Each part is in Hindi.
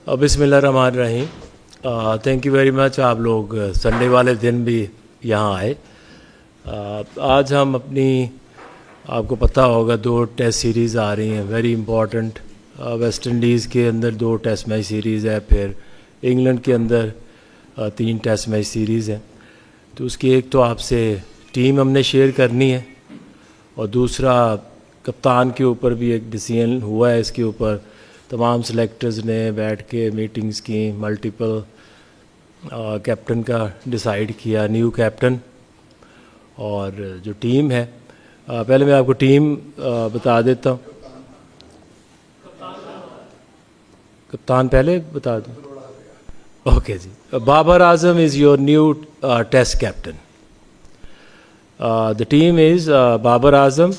बिस्मिल्लाहिर्रहमानिर्रहीम। थैंक यू वेरी मच, आप लोग संडे वाले दिन भी यहाँ आए। आज हम अपनी, आपको पता होगा, 2 टेस्ट सीरीज़ आ रही हैं, वेरी इंपॉर्टेंट। वेस्ट इंडीज़ के अंदर 2 टेस्ट मैच सीरीज़ है, फिर इंग्लैंड के अंदर 3 टेस्ट मैच सीरीज़ हैं। तो उसकी एक तो आपसे टीम हमने शेयर करनी है, और दूसरा कप्तान के ऊपर भी एक डिसीजन हुआ है। इसके ऊपर तमाम सेलेक्टर्स ने बैठ के मीटिंग्स की, मल्टीपल कैप्टन का डिसाइड किया, न्यू कैप्टन और जो टीम है। पहले मैं आपको टीम बता देता हूँ। कप्तान पहले बता दूँ? ओके जी। Babar Azam is your new test captain. The team is Babar Azam,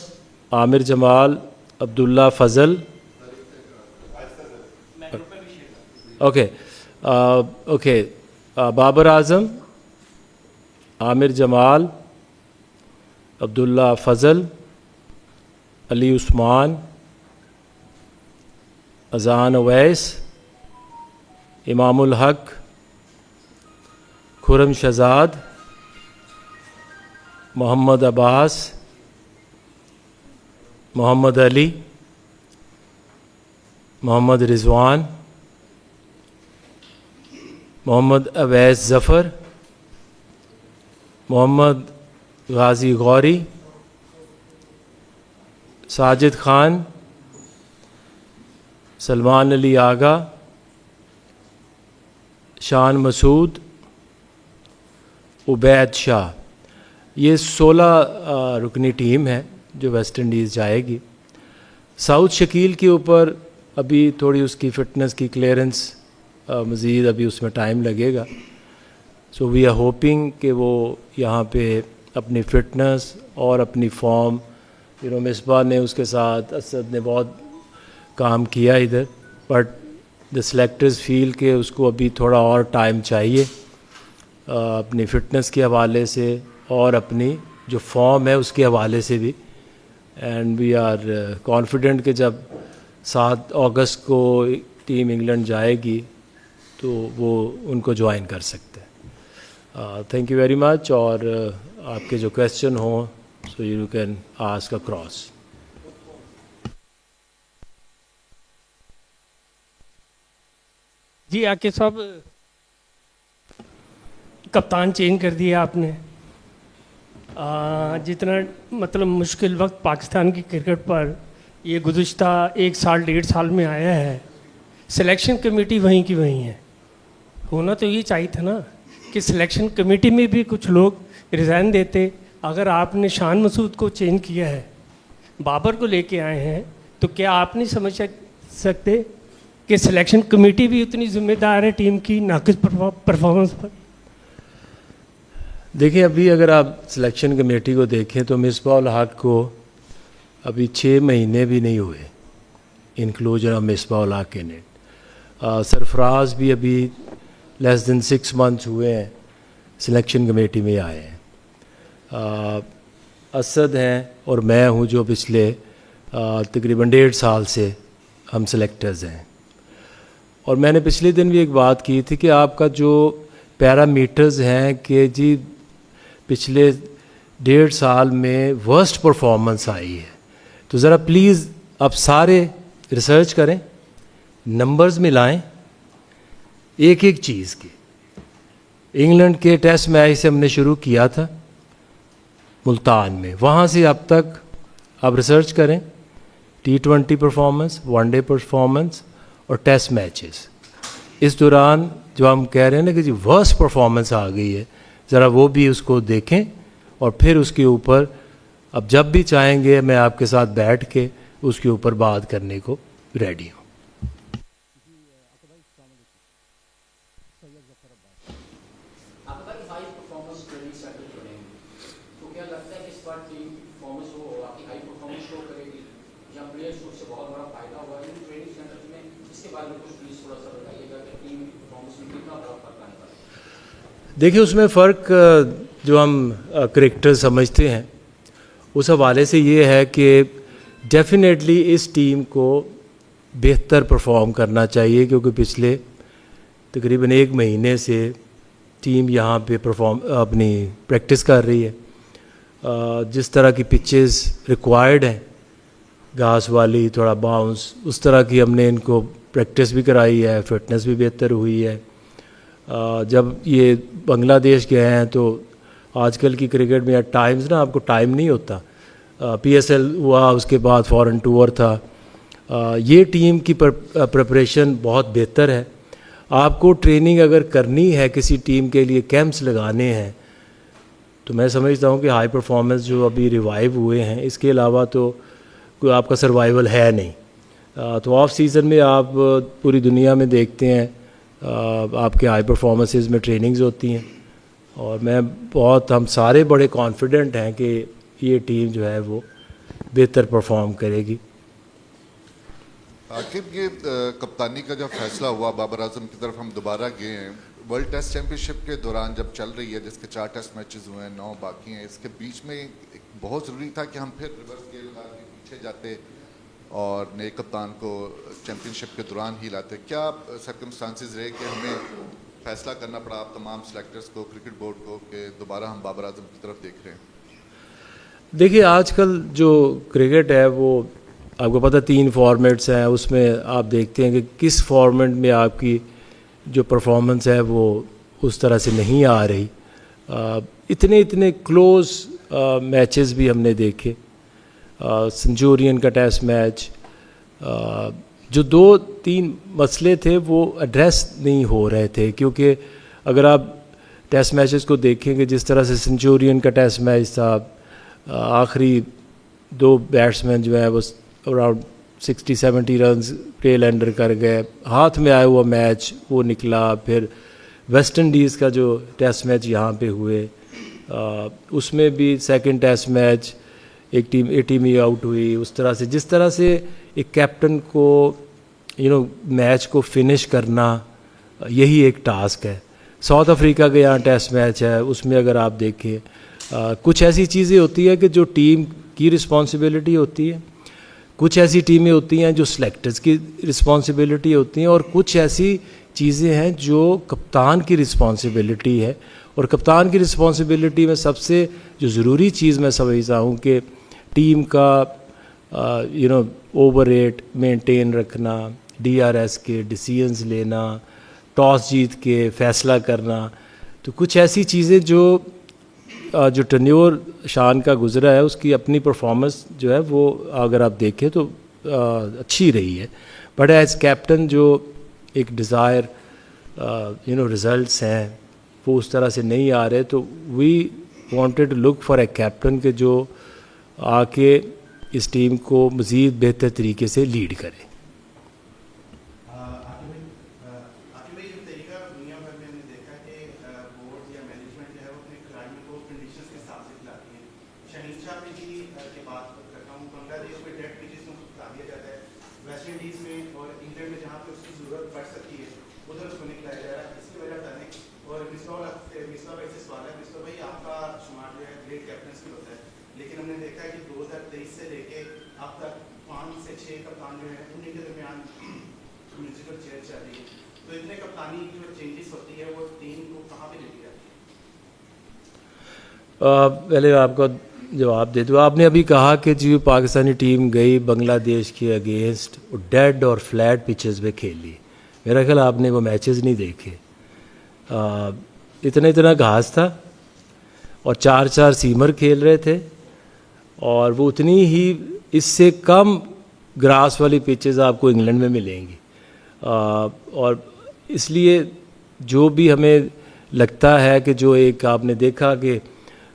Aamir Jamal, Abdullah Fazal. Okay, Babar Azam, Aamir Jamal, Abdullah Fazal, Ali Usman, Azan Awais, Imamul Haq, Khurram Shahzad, Mohammad Abbas, Mohammad Ali, Mohammad Rizwan, Mohammad Awais Zafar, Mohammad गाजी गौरी, साजिद ख़ान, सलमान अली आगा, शान मसूद, उबैद शाह। ये 16 रुकनी टीम है जो वेस्ट इंडीज़ जाएगी। साउथ शकील के ऊपर अभी थोड़ी उसकी फ़िटनेस की क्लियरेंस मज़ीद अभी उसमें टाइम लगेगा। सो वी आर होपिंग कि वो यहाँ पे अपनी फ़िटनेस और अपनी फॉर्म, मिसबा ने उसके साथ, असद ने बहुत काम किया इधर, बट द सेलेक्टर्स फील कि उसको अभी थोड़ा और टाइम चाहिए अपनी फ़िटनेस के हवाले से और अपनी जो फॉर्म है उसके हवाले से भी। एंड वी आर कॉन्फिडेंट कि जब 7 अगस्त को टीम इंग्लैंड जाएगी तो वो उनको ज्वाइन कर सकते हैं। Thank you very much. और आपके जो क्वेश्चन हो so you can ask across. जी आके साहब, कप्तान चेंज कर दिया आपने। जितना मतलब मुश्किल वक्त पाकिस्तान की क्रिकेट पर ये गुज़िश्ता 1 साल 1.5 साल में आया है, सिलेक्शन कमेटी वहीं की वहीं है। होना तो ये चाहिए था ना कि सिलेक्शन कमेटी में भी कुछ लोग रिज़ाइन देते। अगर आपने शान मसूद को चेंज किया है, बाबर को लेके आए हैं, तो क्या आप नहीं समझ सकते कि सिलेक्शन कमेटी भी उतनी जिम्मेदार है टीम की नाक़िस परफॉर्मेंस पर? देखिए, अभी अगर आप सिलेक्शन कमेटी को देखें तो मिसबाउल हक को अभी 6 महीने भी नहीं हुए इंक्लूजन ऑफ मिसबाउल हक इन इट। सरफराज भी अभी लेस देन 6 मंथ्स हुए हैं सिलेक्शन कमेटी में आए हैं। असद हैं और मैं हूँ जो पिछले तकरीबन 1.5 साल से हम सिलेक्टर्स हैं। और मैंने पिछले दिन भी एक बात की थी कि आपका जो पैरामीटर्स हैं कि जी पिछले 1.5 साल में वर्स्ट परफॉर्मेंस आई है, तो ज़रा प्लीज़ आप सारे रिसर्च करें, नंबर्स मिलाएं एक एक चीज़ की। इंग्लैंड के टेस्ट मैच से हमने शुरू किया था मुल्तान में, वहाँ से अब तक आप रिसर्च करें T20 परफॉर्मेंस, वनडे परफॉर्मेंस और टेस्ट मैचेस। इस दौरान जो हम कह रहे हैं ना कि जी वर्स्ट परफॉर्मेंस आ गई है, ज़रा वो भी उसको देखें और फिर उसके ऊपर अब जब भी चाहेंगे मैं आपके साथ बैठ के उसके ऊपर बात करने को रेडी हूँ। देखिए, उसमें फ़र्क जो हम क्रिकेटर समझते हैं उस हवाले से ये है कि डेफिनेटली इस टीम को बेहतर परफॉर्म करना चाहिए, क्योंकि पिछले तकरीबन 1 महीने से टीम यहाँ पे अपनी प्रैक्टिस कर रही है। जिस तरह की पिचेस रिक्वायर्ड हैं, घास वाली, थोड़ा बाउंस, उस तरह की हमने इनको प्रैक्टिस भी कराई है, फिटनेस भी बेहतर हुई है। जब ये बांग्लादेश गए हैं तो आजकल की क्रिकेट में एट टाइम्स ना आपको टाइम नहीं होता। PSL हुआ, उसके बाद फॉरेन टूर था। ये टीम की प्रिपरेशन बहुत बेहतर है। आपको ट्रेनिंग अगर करनी है, किसी टीम के लिए कैंप्स लगाने हैं, तो मैं समझता हूँ कि हाई परफॉर्मेंस जो अभी रिवाइव हुए हैं, इसके अलावा तो कोई आपका सर्वाइवल है नहीं। तो ऑफ सीज़न में आप पूरी दुनिया में देखते हैं आपके हाई परफॉर्मेंसेस में ट्रेनिंग्स होती हैं, और हम सारे बड़े कॉन्फिडेंट हैं कि ये टीम जो है वो बेहतर परफॉर्म करेगी। आखिर ये कप्तानी का जो फैसला हुआ, बाबर आजम की तरफ हम दोबारा गए हैं। वर्ल्ड टेस्ट चैंपियनशिप के दौरान जब चल रही है, जिसके 4 टेस्ट मैचेस हुए हैं, 9 बाकी हैं, इसके बीच में एक बहुत ज़रूरी था कि हम फिर रिवर्स गेयर लगा के पीछे जाते और नए कप्तान को चैंपियनशिप के दौरान ही लाते। क्या सर्कमस्टांसेस रहे कि हमें फैसला करना पड़ा आप तमाम सेलेक्टर्स को, क्रिकेट बोर्ड को, कि दोबारा हम बाबर आजम की तरफ देख रहे हैं? देखिए, आजकल जो क्रिकेट है वो आपको पता 3 फॉर्मेट्स हैं। उसमें आप देखते हैं कि किस फॉर्मेट में आपकी जो परफॉर्मेंस है वो उस तरह से नहीं आ रही। इतने क्लोज मैचेस भी हमने देखे। सेंचुरियन का टेस्ट मैच, जो 2-3 मसले थे वो एड्रेस नहीं हो रहे थे, क्योंकि अगर आप टेस्ट मैचेस को देखेंगे, जिस तरह से सेंचुरियन का टेस्ट मैच था, आखिरी 2 बैट्समैन जो है वो अराउंड 60-70 रन्स टेल एंडर कर गए, हाथ में आया हुआ मैच वो निकला। फिर वेस्ट इंडीज़ का जो टेस्ट मैच यहाँ पे हुए, उसमें भी सेकंड टेस्ट मैच एक टीम ही आउट हुई। उस तरह से, जिस तरह से एक कैप्टन को मैच को फिनिश करना, यही एक टास्क है। साउथ अफ्रीका के यहाँ टेस्ट मैच है, उसमें अगर आप देखें कुछ ऐसी चीज़ें होती है कि जो टीम की रिस्पॉन्सिबिलिटी होती है, कुछ ऐसी टीमें होती हैं जो सिलेक्टर्स की रिस्पॉन्सिबिलिटी होती हैं, और कुछ ऐसी चीज़ें हैं जो कप्तान की रिस्पॉन्सिबिलिटी है। और कप्तान की रिस्पॉन्सिबिलिटी में सबसे जो ज़रूरी चीज़ मैं समझता हूँ कि टीम का ओवर रेट मेंटेन रखना, DRS के डिसीजंस लेना, टॉस जीत के फैसला करना। तो कुछ ऐसी चीज़ें जो टन्योर शान का गुजरा है, उसकी अपनी परफॉर्मेंस जो है वो अगर आप देखें तो अच्छी रही है। बट एज कैप्टन जो एक डिज़ायर रिजल्ट्स हैं वो उस तरह से नहीं आ रहे, तो we wanted to look for a captain के जो आके इस टीम को मज़ीद बेहतर तरीके से लीड करे। लेकिन हमने देखा है कि 2023 से लेके अब तक 5 से 6 कप्तान जो है उन्हीं के दरमियान म्यूजिकल चेयर चल रही है। तो इतने कप्तानी जो चेंजेस होती है वो टीम को कहाँ पे लेके जाती है? पहले आपको जवाब दे दूँ। आपने अभी कहा कि जो पाकिस्तानी टीम गई बांग्लादेश के अगेंस्ट डेड और फ्लैट पिचेस पे खेली। मेरा ख्याल आपने वो मैचेस नहीं देखे। इतना घास था और 4-4 सीमर खेल रहे थे, और वो उतनी ही इससे कम ग्रास वाली पिचेस आपको इंग्लैंड में मिलेंगी। और इसलिए जो भी हमें लगता है कि जो एक आपने देखा कि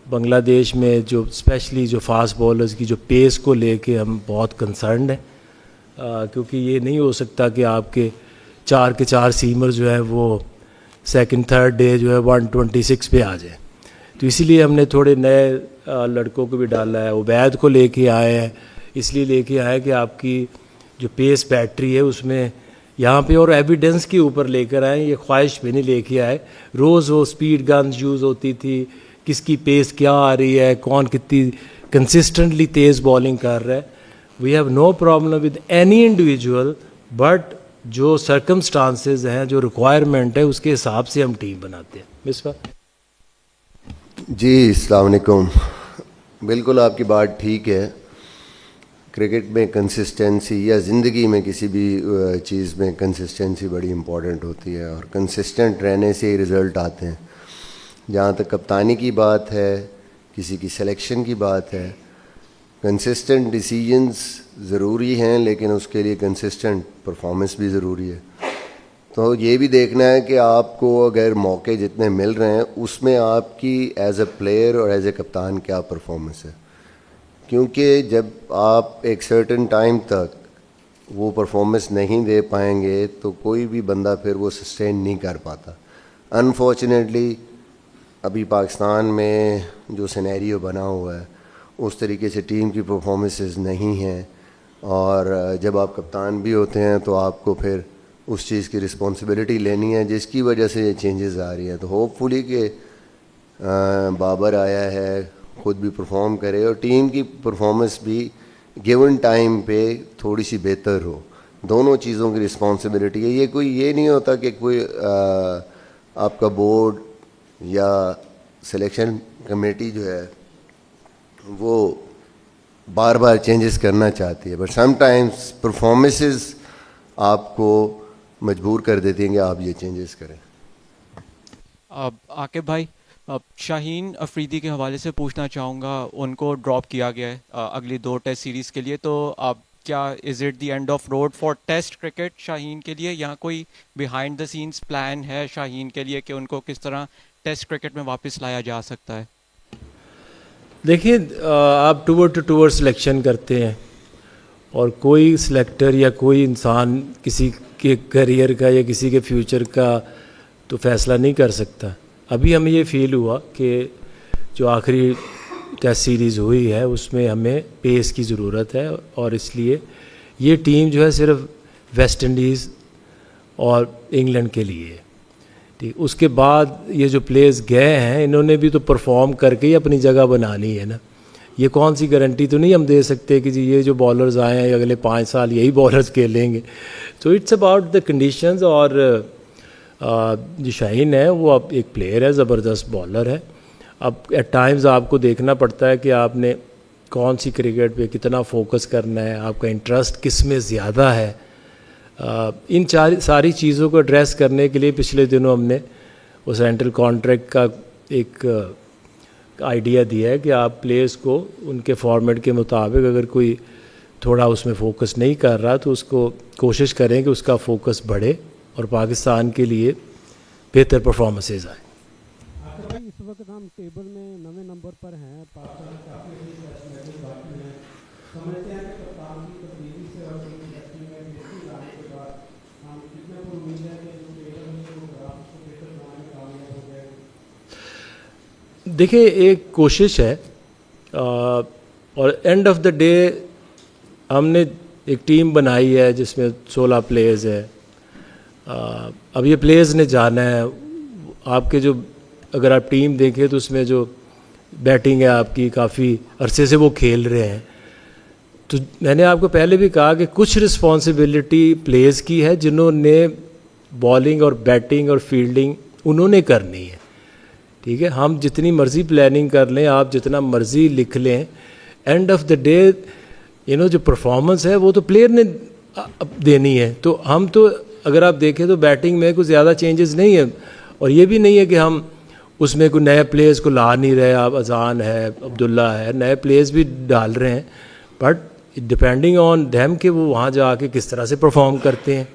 बांग्लादेश में जो स्पेशली जो फास्ट बॉलर्स की जो पेस को लेके हम बहुत कंसर्न्ड हैं, क्योंकि ये नहीं हो सकता कि आपके 4 के 4 सीमर जो है वो सेकंड थर्ड डे जो है 126 पे आ जाए। तो इसीलिए हमने थोड़े नए लड़कों को भी डाला है। उबैद को लेके आए हैं, इसलिए लेके आए कि आपकी जो पेस बैटरी है उसमें यहाँ पे और एविडेंस के ऊपर लेकर आए। ये ख्वाहिश भी नहीं लेके आए। रोज़ वो स्पीड गन्स यूज़ होती थी, किसकी पेस क्या आ रही है, कौन कितनी कंसिस्टेंटली तेज़ बॉलिंग कर रहा है। We have no problem with any individual, but जो सर्कमस्टांसेस हैं, जो रिक्वायरमेंट है, उसके हिसाब से हम टीम बनाते हैं। मिसबा जी, अस्सलाम वालेकुम। बिल्कुल आपकी बात ठीक है। क्रिकेट में कंसिस्टेंसी या ज़िंदगी में किसी भी चीज़ में कंसिस्टेंसी बड़ी इम्पॉर्टेंट होती है और कंसिस्टेंट रहने से ही रिज़ल्ट आते हैं। जहाँ तक कप्तानी की बात है, किसी की सिलेक्शन की बात है, कंसिस्टेंट डिसीजंस ज़रूरी हैं, लेकिन उसके लिए कंसिस्टेंट परफॉर्मेंस भी ज़रूरी है। तो ये भी देखना है कि आपको अगर मौके जितने मिल रहे हैं उसमें आपकी एज ए प्लेयर और एज ए कप्तान क्या परफॉर्मेंस है, क्योंकि जब आप एक सर्टेन टाइम तक वो परफॉर्मेंस नहीं दे पाएंगे तो कोई भी बंदा फिर वो सस्टेन नहीं कर पाता। अनफॉर्चुनेटली अभी पाकिस्तान में जो सिनेरियो बना हुआ है उस तरीके से टीम की परफॉर्मेंसेस नहीं हैं, और जब आप कप्तान भी होते हैं तो आपको फिर उस चीज़ की रिस्पॉन्सिबिलिटी लेनी है, जिसकी वजह से ये चेंजेस आ रही हैं। तो होपफुली कि बाबर आया है, खुद भी परफॉर्म करे और टीम की परफॉर्मेंस भी गिवन टाइम पे थोड़ी सी बेहतर हो। दोनों चीज़ों की रिस्पॉन्सिबिलिटी है। ये नहीं होता कि कोई आपका बोर्ड या सिलेक्शन कमेटी जो है वो बार बार चेंजेस करना चाहती है, बट समटाइम्स परफॉर्मेंसेस आपको मजबूर कर देती हैं कि आप ये चेंजेस करें। आकिब भाई, शाहीन अफरीदी के हवाले से पूछना चाहूँगा, उनको ड्रॉप किया गया है अगली 2 टेस्ट सीरीज़ के लिए, तो आप क्या is it the end of road for test cricket Shaheen के लिए, या कोई बिहाइंड द सीन्स प्लान है शाहीन के लिए कि उनको किस तरह टेस्ट क्रिकेट में वापस लाया जा सकता है? देखिए, आप टूवर सिलेक्शन करते हैं और कोई सिलेक्टर या कोई इंसान किसी के करियर का या किसी के फ्यूचर का तो फैसला नहीं कर सकता। अभी हमें ये फील हुआ कि जो आखिरी टेस्ट सीरीज़ हुई है उसमें हमें पेस की ज़रूरत है, और इसलिए ये टीम जो है सिर्फ वेस्ट इंडीज़ और इंग्लैंड के लिए है। ठीक, उसके बाद ये जो प्लेयर्स गए हैं इन्होंने भी तो परफॉर्म करके ही अपनी जगह बनानी है ना। ये कौन सी गारंटी तो नहीं हम दे सकते कि जी ये जो बॉलर्स आए हैं अगले 5 साल यही बॉलर्स खेलेंगे। तो इट्स अबाउट द कंडीशंस। और जो शाहीन है वो अब एक प्लेयर है, ज़बरदस्त बॉलर है। अब एट टाइम्स आपको देखना पड़ता है कि आपने कौन सी क्रिकेट पे कितना फोकस करना है, आपका इंटरेस्ट किस में ज़्यादा है। इन सारी चीज़ों को एड्रेस करने के लिए पिछले दिनों हमने वो सेंट्रल कॉन्ट्रैक्ट का एक आइडिया दिया है कि आप प्लेयर्स को उनके फॉर्मेट के मुताबिक अगर कोई थोड़ा उसमें फोकस नहीं कर रहा तो उसको कोशिश करें कि उसका फोकस बढ़े और पाकिस्तान के लिए बेहतर परफॉर्मेंसेज आए। भाई, इस वक्त हम टेबल में 9वें नंबर पर हैं। पाकिस्तान काफ़ी मैचेस बाकी हैं। समझते हैं कि कप्तान की तब्दीली से और टेस्ट में बेहतरी लाने के बाद हम कितने को उम्मीद है कि जो टेबल में जो ग्राफ उसको बेहतर बनाने में कामयाब हो जाएगा? देखिए, एक कोशिश है और एंड ऑफ द डे हमने एक टीम बनाई है जिसमें 16 प्लेयर्स है। अब ये प्लेयर्स ने जाना है। आपके जो अगर आप टीम देखें तो उसमें जो बैटिंग है आपकी काफ़ी अरसे से वो खेल रहे हैं। तो मैंने आपको पहले भी कहा कि कुछ रिस्पॉन्सिबिलिटी प्लेयर्स की है जिन्होंने बॉलिंग और बैटिंग और फील्डिंग उन्होंने करनी है। ठीक है, हम जितनी मर्ज़ी प्लानिंग कर लें, आप जितना मर्ज़ी लिख लें, एंड ऑफ द डे जो परफॉर्मेंस है वो तो प्लेयर ने देनी है। तो हम तो अगर आप देखें तो बैटिंग में कुछ ज़्यादा चेंजेस नहीं है, और ये भी नहीं है कि हम उसमें कोई नए प्लेयर्स को ला नहीं रहे। आप अजान है, अब्दुल्ला है, नए प्लेयर्स भी डाल रहे हैं, बट डिपेंडिंग ऑन देम कि वो वहाँ जाके किस तरह से परफॉर्म करते हैं।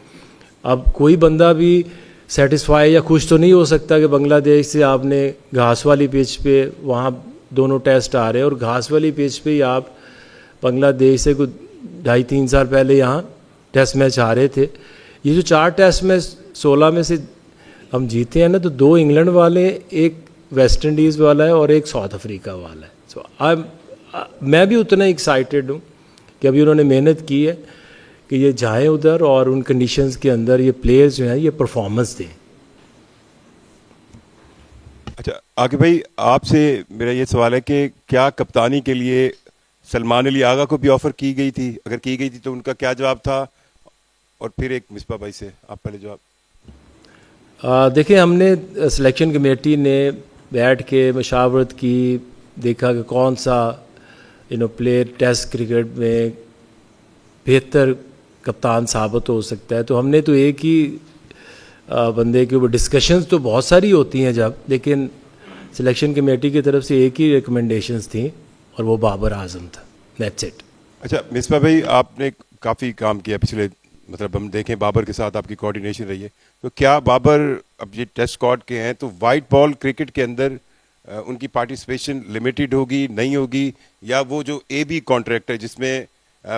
अब कोई बंदा भी सेटिस्फाई या खुश तो नहीं हो सकता कि बांग्लादेश से आपने घास वाली पिच पे वहाँ दोनों टेस्ट आ रहे हैं, और घास वाली पिच पे ही आप बांग्लादेश से कुछ 2.5-3 साल पहले यहाँ टेस्ट मैच आ रहे थे। ये जो 4 टेस्ट मैच 16 में से हम जीते हैं ना, तो 2 इंग्लैंड वाले, एक वेस्ट इंडीज़ वाला है और एक साउथ अफ्रीका वाला है। सो मैं भी उतना एक्साइटेड हूँ कि अभी उन्होंने मेहनत की है कि ये जाएं उधर और उन कंडीशंस के अंदर ये प्लेयर्स जो हैं ये परफॉर्मेंस दें। अच्छा आकिब भाई, आपसे मेरा ये सवाल है कि क्या कप्तानी के लिए सलमान अली आगा को भी ऑफ़र की गई थी? अगर की गई थी तो उनका क्या जवाब था? और फिर एक मिसबा भाई से, आप पहले जवाब। देखिए, हमने सिलेक्शन कमेटी ने बैठ के मशावरत की, देखा कि कौन सा प्लेयर टेस्ट क्रिकेट में बेहतर कप्तान साबित हो सकता है। तो हमने तो एक ही बंदे के ऊपर, डिस्कशंस तो बहुत सारी होती हैं जब, लेकिन सिलेक्शन कमेटी की तरफ से एक ही रिकमेंडेशंस थी और वो बाबर आजम था। That's it. अच्छा मिसबा भाई, आपने काफ़ी काम किया पिछले, मतलब हम देखें बाबर के साथ आपकी कोऑर्डिनेशन रही है, तो क्या बाबर अब ये टेस्ट स्क्वाड के हैं तो वाइट बॉल क्रिकेट के अंदर उनकी पार्टिसिपेशन लिमिटेड होगी, नहीं होगी, या वो जो AB कॉन्ट्रैक्ट है जिसमें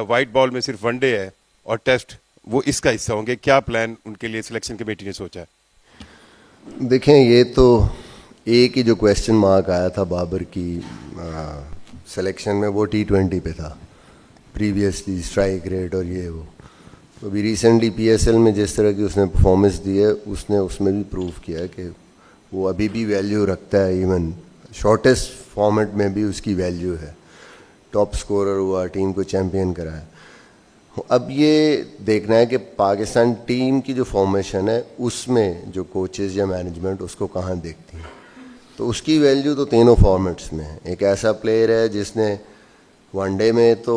वाइट बॉल में सिर्फ वनडे है और टेस्ट, वो इसका हिस्सा होंगे? क्या प्लान उनके लिए सिलेक्शन कमेटी ने सोचा है? देखें, ये तो एक ही जो क्वेश्चन मार्क आया था बाबर की सिलेक्शन में, वो T20 पे था, प्रीवियसली स्ट्राइक रेट और ये वो। तो अभी रिसेंटली PSL में जिस तरह की उसने परफॉर्मेंस दी है, उसने उसमें भी प्रूव किया है कि वो अभी भी वैल्यू रखता है। इवन शॉर्टेस्ट फॉर्मेट में भी उसकी वैल्यू है। टॉप स्कोरर हुआ, टीम को चैम्पियन कराया। अब ये देखना है कि पाकिस्तान टीम की जो फॉर्मेशन है उसमें जो कोचेज़ या मैनेजमेंट उसको कहाँ देखती है। तो उसकी वैल्यू तो तीनों फॉर्मेट्स में है। एक ऐसा प्लेयर है जिसने वनडे में तो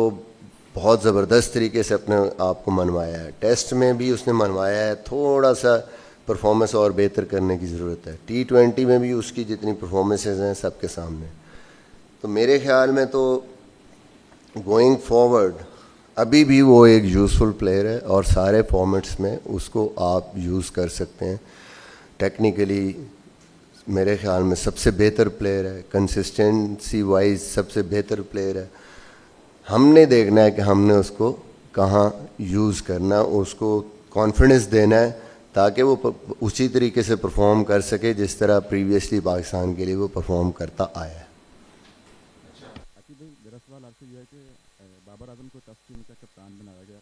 बहुत ज़बरदस्त तरीके से अपने आप को मनवाया है, टेस्ट में भी उसने मनवाया है, थोड़ा सा परफॉर्मेंस और बेहतर करने की ज़रूरत है। T20 में भी उसकी जितनी परफॉर्मेंसेज हैं सबके सामने। तो मेरे ख्याल में तो गोइंग फॉरवर्ड अभी भी वो एक यूज़फुल प्लेयर है और सारे फॉर्मेट्स में उसको आप यूज़ कर सकते हैं। टेक्निकली मेरे ख्याल में सबसे बेहतर प्लेयर है, कंसिस्टेंसी वाइज सबसे बेहतर प्लेयर है। हमने देखना है कि हमने उसको कहाँ यूज़ करना, उसको कॉन्फिडेंस देना है ताकि वो उसी तरीके से परफॉर्म कर सके जिस तरह प्रीवियसली पाकिस्तान के लिए वो परफॉर्म करता आया है। आकिब भाई, मेरा सवाल आपसे यह है कि बाबर आजम को टेस्ट टीम का कप्तान बनाया गया,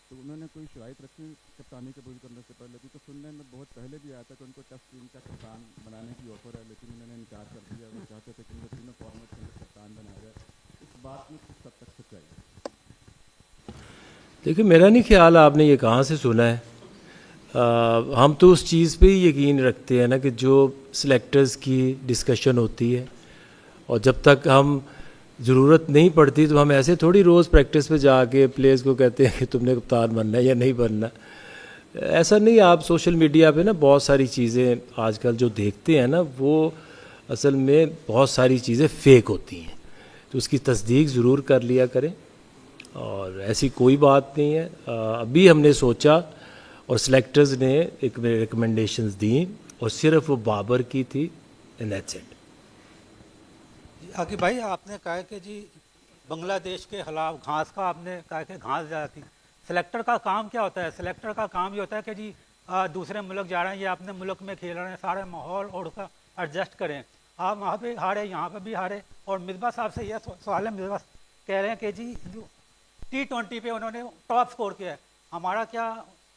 तो उन्होंने कोई शराइत रखी कप्तानी कबूल करने से पहले? क्योंकि सुनने में बहुत पहले भी आया था कि उनको टेस्ट टीम का कप्तान बनाने की ऑफर है, लेकिन उन्होंने इनकार कर दिया। वो चाहते थे कि उनको तीनों फॉर्मेट में कप्तान बनाया जाए। इस बात में किस हद तक सच्चाई है? देखिए, मेरा नहीं ख्याल आपने ये कहाँ से सुना है। हम तो उस चीज़ पे ही यकीन रखते हैं ना कि जो सिलेक्टर्स की डिस्कशन होती है, और जब तक हम ज़रूरत नहीं पड़ती तो हम ऐसे थोड़ी रोज़ प्रैक्टिस पे जाके प्लेयर्स को कहते हैं कि तुमने कप्तान बनना है या नहीं बनना। ऐसा नहीं। आप सोशल मीडिया पे ना बहुत सारी चीज़ें आजकल जो देखते हैं ना, वो असल में बहुत सारी चीज़ें फ़ेक होती हैं, तो उसकी तस्दीक ज़रूर कर लिया करें। और ऐसी कोई बात नहीं है। अभी हमने सोचा और सिलेक्टर्स ने एक रिकमेंडेशंस दी और सिर्फ वो बाबर की थी, एंड दैट्स इट। आकिब भाई, आपने कहा कि जी बांग्लादेश के खिलाफ घास का आपने कहा कि घास ज़्यादा थी। सिलेक्टर का काम क्या होता है? सिलेक्टर का काम ये होता है कि जी दूसरे मुल्क जा रहे हैं या अपने मुल्क में खेल रहे हैं, सारे माहौल और उसका एडजस्ट करें। आप वहाँ पे हारे, यहाँ पे भी हारे। और मिसबा साहब से यह सवाल है, मिसबा कह रहे हैं कि जी जो T20 पे उन्होंने टॉप स्कोर किया है, हमारा क्या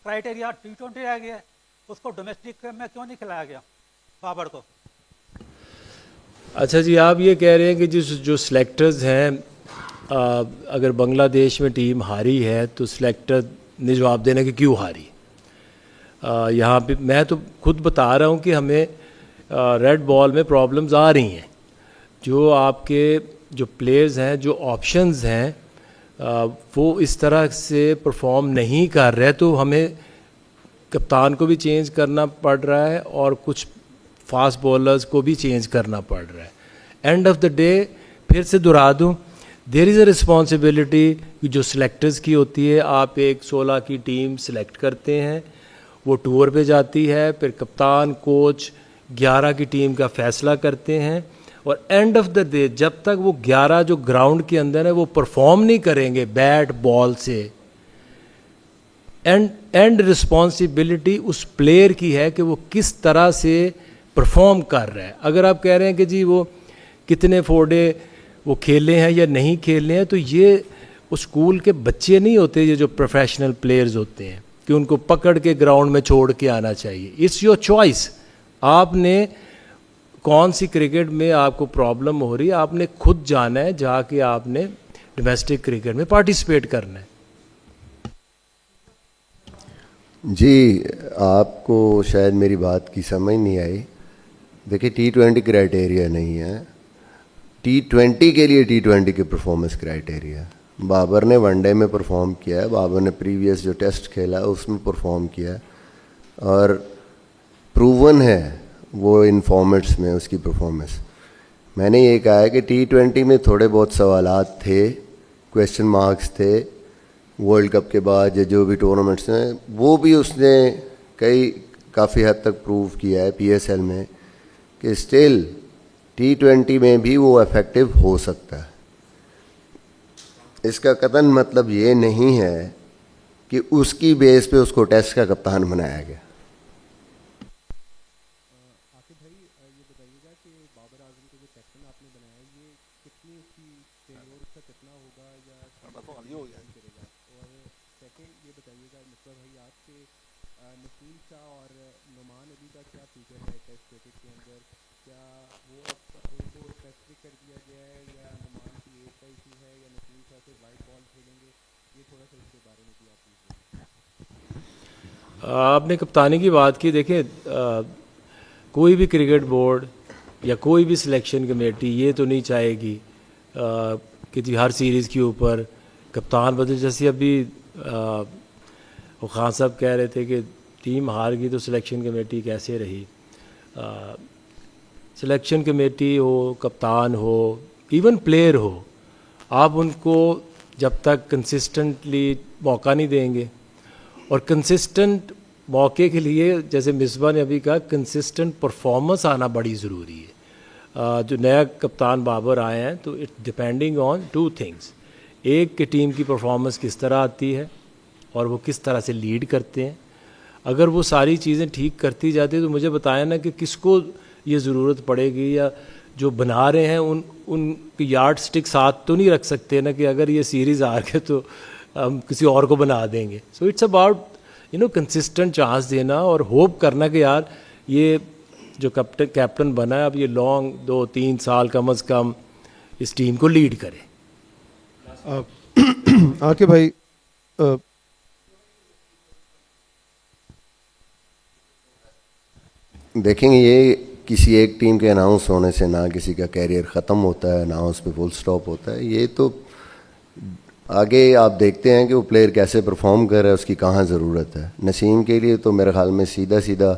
क्राइटेरिया T20 रह गया है? उसको डोमेस्टिक में क्यों नहीं खिलाया गया बाबर को? अच्छा जी, आप ये कह रहे हैं कि जो सिलेक्टर्स हैं, अगर बांग्लादेश में टीम हारी है तो सिलेक्टर ने जवाब देना कि क्यों हारी। यहाँ पे मैं तो खुद बता रहा हूँ कि हमें रेड बॉल में प्रॉब्लम्स आ रही हैं। जो आपके जो प्लेयर्स हैं, जो ऑप्शंस हैं, वो इस तरह से परफॉर्म नहीं कर रहे, तो हमें कप्तान को भी चेंज करना पड़ रहा है और कुछ फास्ट बॉलर्स को भी चेंज करना पड़ रहा है। एंड ऑफ द डे फिर से दोहरा दूँ, देयर इज़ अ रिस्पॉन्सिबिलिटी जो सिलेक्टर्स की होती है। आप एक 16 की टीम सिलेक्ट करते हैं, वो टूर पे जाती है, फिर कप्तान कोच 11 की टीम का फ़ैसला करते हैं, और एंड ऑफ द डे जब तक वो 11 जो ग्राउंड के अंदर है वो परफॉर्म नहीं करेंगे बैट बॉल से, एंड रिस्पॉन्सिबिलिटी उस प्लेयर की है कि वो किस तरह से परफॉर्म कर रहा है। अगर आप कह रहे हैं कि जी वो कितने फोड़े वो खेले हैं या नहीं खेले हैं, तो ये उस स्कूल के बच्चे नहीं होते, ये जो प्रोफेशनल प्लेयर्स होते हैं कि उनको पकड़ के ग्राउंड में छोड़ के आना चाहिए। It's your choice. आपने कौन सी क्रिकेट में आपको प्रॉब्लम हो रही है, आपने खुद जाना है, जाके आपने डोमेस्टिक क्रिकेट में पार्टिसिपेट करना है। जी, आपको शायद मेरी बात की समझ नहीं आई। देखिए, T20 क्राइटेरिया नहीं है, T20 के लिए T20 के परफॉर्मेंस क्राइटेरिया। बाबर ने वनडे में परफॉर्म किया है, बाबर ने प्रीवियस जो टेस्ट खेला है उसमें परफॉर्म किया है, और प्रूवन है वो इन फॉर्मेट्स में उसकी परफॉर्मेंस। मैंने ये कहा है कि T20 में थोड़े बहुत सवालात थे, क्वेश्चन मार्क्स थे वर्ल्ड कप के बाद या जो भी टूर्नामेंट्स हैं, वो भी उसने काफ़ी हद तक प्रूव किया है PSL में कि स्टिल T20 में भी वो इफेक्टिव हो सकता है। इसका कतन मतलब ये नहीं है कि उसकी बेस पे उसको टेस्ट का कप्तान बनाया गया। आकिब भाई, ये बताइएगा कि बाबर आजम को जो कैप्टन आपने बनाया, ये कितनी उसकी टेन्योर उसका कितना होगा या करेगा? और सेकंड ये बताइएगा मिस्टर भाई, आपके नसीम शाह और नुमान अली का क्या फ्यूचर है टेस्ट क्रिकेट के अंदर? क्या वो उनको स्पेसिफिक कर दिया गया है, या नुमान की एज का इशू है, या नसीम शाह से वाइट बॉल खेलेंगे? ये थोड़ा सा इसके बारे में भी आप प्लीज बताइए। आपने कप्तानी की बात की। देखिए, कोई भी क्रिकेट बोर्ड या कोई भी सिलेक्शन कमेटी ये तो नहीं चाहेगी कि जी हर सीरीज़ के ऊपर कप्तान बदले। जैसे अभी वो खान साहब कह रहे थे कि टीम हार गई तो सिलेक्शन कमेटी कैसे रही। सिलेक्शन कमेटी हो, कप्तान हो, इवन प्लेयर हो, आप उनको जब तक कंसिस्टेंटली मौका नहीं देंगे, और कंसिस्टेंट मौके के लिए जैसे मिसबा ने अभी कहा, कंसिस्टेंट परफॉर्मेंस आना बड़ी ज़रूरी है। जो नया कप्तान बाबर आए हैं तो इट डिपेंडिंग ऑन 2 थिंग्स। एक कि टीम की परफॉर्मेंस किस तरह आती है और वो किस तरह से लीड करते हैं। अगर वो सारी चीज़ें ठीक करती जाती तो मुझे बताया ना कि किसको ये ज़रूरत पड़ेगी, या जो बना रहे हैं उन यार्ड स्टिक साथ तो नहीं रख सकते ना कि अगर ये सीरीज़ हार गए तो हम किसी और को बना देंगे। So it's about consistent chance देना और होप करना कि यार ये जो कैप्टन बना है अब ये लॉन्ग 2-3 साल कम से कम इस टीम को लीड करे। आके भाई, देखेंगे, ये किसी एक टीम के अनाउंस होने से ना किसी का कैरियर ख़त्म होता है ना उस पर फुल स्टॉप होता है। ये तो आगे आप देखते हैं कि वो प्लेयर कैसे परफॉर्म कर रहा है, उसकी कहाँ ज़रूरत है। नसीम के लिए तो मेरे ख़्याल में सीधा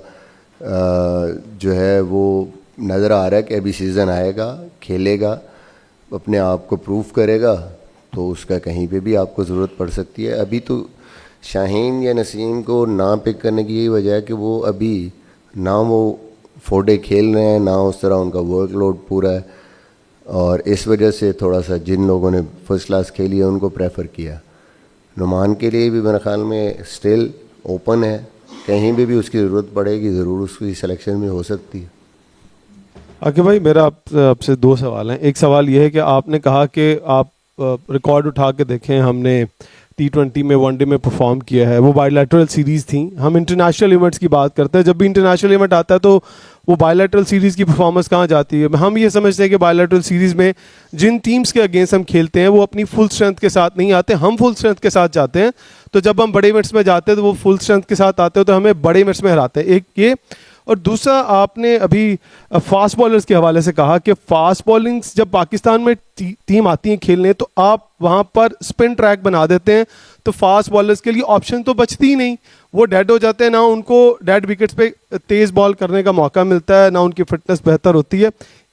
जो है वो नज़र आ रहा है कि अभी सीज़न आएगा, खेलेगा, अपने आप को प्रूव करेगा, तो उसका कहीं पे भी आपको ज़रूरत पड़ सकती है। अभी तो शाहीन या नसीम को ना पिक करने की यही वजह है कि वो अभी ना वो 4 डे खेल रहे हैं, ना उस तरह उनका वर्कलोड पूरा है, और इस वजह से थोड़ा सा जिन लोगों ने फर्स्ट क्लास खेली है उनको प्रेफर किया। नुमान के लिए भी मेरे ख्याल में स्टिल ओपन है, कहीं भी उसकी ज़रूरत पड़ेगी ज़रूर उसकी सिलेक्शन में हो सकती है। आके भाई, मेरा आपसे 2 सवाल हैं। एक सवाल ये है कि आपने कहा कि आप रिकॉर्ड उठा के देखें, हमने T20 में वनडे में परफॉर्म किया है, वो बायलैटरल सीरीज़ थी। हम इंटरनेशनल इवेंट्स की बात करते हैं, जब भी इंटरनेशनल इवेंट आता है तो वो बायलैटरल सीरीज़ की परफॉर्मेंस कहाँ जाती है? हम ये समझते हैं कि बायलैटरल सीरीज़ में जिन टीम्स के अगेंस्ट हम खेलते हैं वो अपनी फुल स्ट्रेंथ के साथ नहीं आते, हम फुल स्ट्रेंथ के साथ जाते हैं। तो जब हम बड़े इवेंट्स में जाते हैं तो वो फुल स्ट्रेंथ के साथ आते हैं, तो हमें बड़े इवेंट्स में हराते हैं। एक ये, और दूसरा आपने अभी फास्ट बॉलर्स के हवाले से कहा कि फास्ट बॉलिंग्स जब पाकिस्तान में टीम आती है खेलने तो आप वहाँ पर स्पिन ट्रैक बना देते हैं, तो फास्ट बॉलर्स के लिए ऑप्शन तो बचती ही नहीं, वो डेड हो जाते हैं, ना उनको डेड विकेट्स पे तेज़ बॉल करने का मौका मिलता है, ना उनकी फिटनेस बेहतर होती है।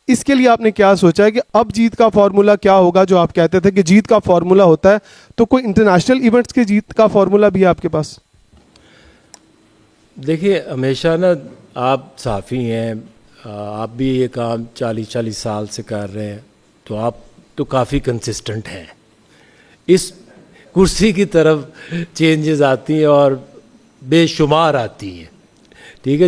इसके लिए आपने क्या सोचा है कि अब जीत का फार्मूला क्या होगा? जो आप कहते थे कि जीत का फार्मूला होता है, तो कोई इंटरनेशनल इवेंट्स के जीत का फार्मूला भी है आपके पास? देखिए, हमेशा ना आप साफ़ी हैं, आप भी ये काम 40-40 साल से कर रहे हैं, तो आप तो काफ़ी कंसिस्टेंट हैं। इस कुर्सी की तरफ चेंजेस आती हैं और बेशुमार आती हैं, ठीक है।